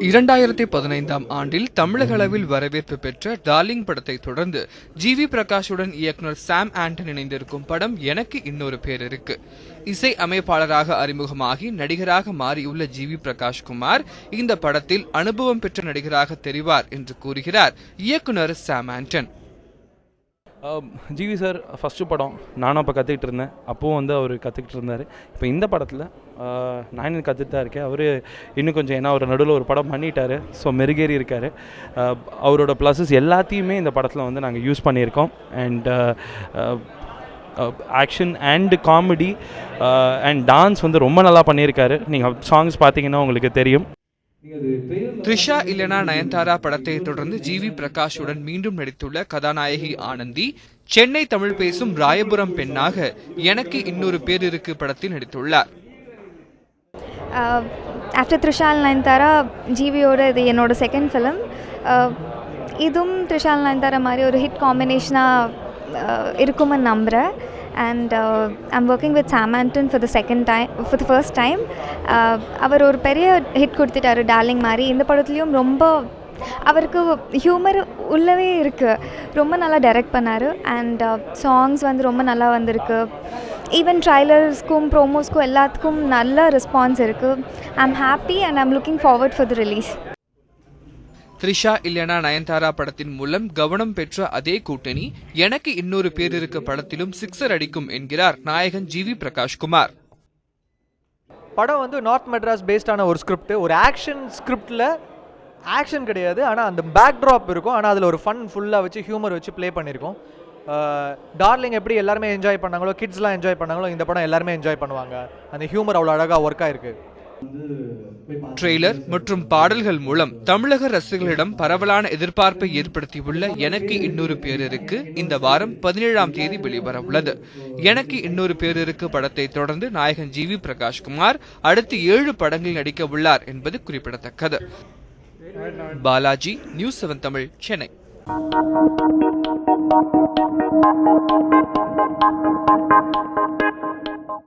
2015ஆம் ஆண்டில் தமிழக அளவில் வரவேற்பு பெற்ற டார்லிங் படத்தை தொடர்ந்து ஜி.வி. பிரகாஷுடன் இயக்குனர் சாம் ஆண்டன் இணைந்திருக்கும் படம் எனக்கு இன்னொரு பேர் இருக்கு. இசை அமைப்பாளராக அறிமுகமாகி நடிகராக மாறியுள்ள ஜி.வி. பிரகாஷ்குமார் இந்த படத்தில் அனுபவம் பெற்ற நடிகராக தெரிவார் என்று கூறுகிறார் இயக்குனர் சாம் ஆண்டன். ஜிவி சார் ஃபஸ்ட்டு படம் நானும் அப்போ கற்றுக்கிட்டு இருந்தேன். அப்போவும் அவர் கற்றுக்கிட்டு இருந்தார். இப்போ இந்த படத்தில் நான் கற்றுட்டு தான் இருக்கேன். அவர் இன்னும் கொஞ்சம் ஏன்னா அவர் நடுவில் ஒரு படம் பண்ணிட்டார். ஸோ மெருகேறி இருக்கார். அவரோட ப்ளஸஸ் எல்லாத்தையுமே இந்த படத்தில் நாங்கள் யூஸ் பண்ணியிருக்கோம். And action and comedy and dance ரொம்ப நல்லா பண்ணியிருக்காரு. நீங்கள் சாங்ஸ் பார்த்தீங்கன்னா உங்களுக்கு தெரியும். த்ரிஷா இல்லனா நயன்தாரா படத்தை தொடர்ந்து ஜி.வி. பிரகாஷுடன் மீண்டும் நடித்துள்ள கதாநாயகி ஆனந்தி சென்னை தமிழ் பேசும் ராயபுரம் பெண்ணாக எனக்கு இன்னொரு பேர் இருக்கு படத்தில் நடித்துள்ளார். ஆஃப்டர் த்ரிஷா நயன்தாரா ஜிவியோட இது என்னோட செகண்ட் ஃபிலிம். இதுவும் த்ரிஷா நயன்தாரா மாதிரி ஒரு ஹிட் காம்பினேஷனாக இருக்குமென்னு நம்புகிறேன். And I'm working with Sam Anton for the first time. அவர் ஒரு பெரிய ஹிட் கொடுத்துட்டாரு டார்லிங் மாதிரி. இந்த படத்துலையும் ரொம்ப அவருக்கு ஹியூமர் உள்ளவே இருக்குது. ரொம்ப நல்லா டைரக்ட் பண்ணார். அண்ட் சாங்ஸ் ரொம்ப நல்லா வந்திருக்கு. ஈவன் ட்ரைலர்ஸ்க்கும் ப்ரோமோஸ்க்கும் எல்லாத்துக்கும் நல்ல ரெஸ்பான்ஸ் இருக்குது. I'm happy and I'm looking forward for the release. Trisha இல்லனா நயன்தாரா படத்தின் மூலம் கவனம் பெற்ற அதே கூட்டணி எனக்கு இன்னொரு பேர் இருக்க படத்திலும் சிக்ஸர் அடிக்கும் என்கிறார் நாயகன் ஜி.வி. பிரகாஷ்குமார். படம் நார்த் மெட்ராஸ் பேஸ்டான ஒரு ஸ்கிரிப்ட். ஒரு ஆக்ஷன் ஸ்கிரிப்டில் ஆக்ஷன் கிடையாது, ஆனால் அந்த பேக் ட்ராப் இருக்கும். ஆனால் அதில் ஒரு ஃபன் ஃபுல்லாக வச்சு ஹியூமர் வச்சு ப்ளே பண்ணியிருக்கோம். டார்லிங் எப்படி எல்லாருமே என்ஜாய் பண்ணாங்களோ, கிட்ஸ்லாம் என்ஜாய் பண்ணாங்களோ, இந்த படம் எல்லாருமே என்ஜாய் பண்ணுவாங்க. அந்த ஹியூமர் அவ்வளோ அழகாக ஒர்க் ஆயிருக்கு. ட்ரெய்லர் மற்றும் பாடல்கள் மூலம் தமிழக ரசிகர்களிடம் பரவலான எதிர்பார்ப்பை ஏற்படுத்தியுள்ள எனக்கு இன்னொரு பேர் இருக்கு இந்த வாரம் 17ஆம் தேதி வெளிவர உள்ளது. எனக்கு இன்னொரு பேர் இருக்கு படத்தை தொடர்ந்து நாயகன் ஜி.வி. பிரகாஷ்குமார் அடுத்து 7 படங்களில் நடிக்க உள்ளார் என்பது குறிப்பிடத்தக்கது. பாலாஜி, நியூஸ் 7 தமிழ், சென்னை.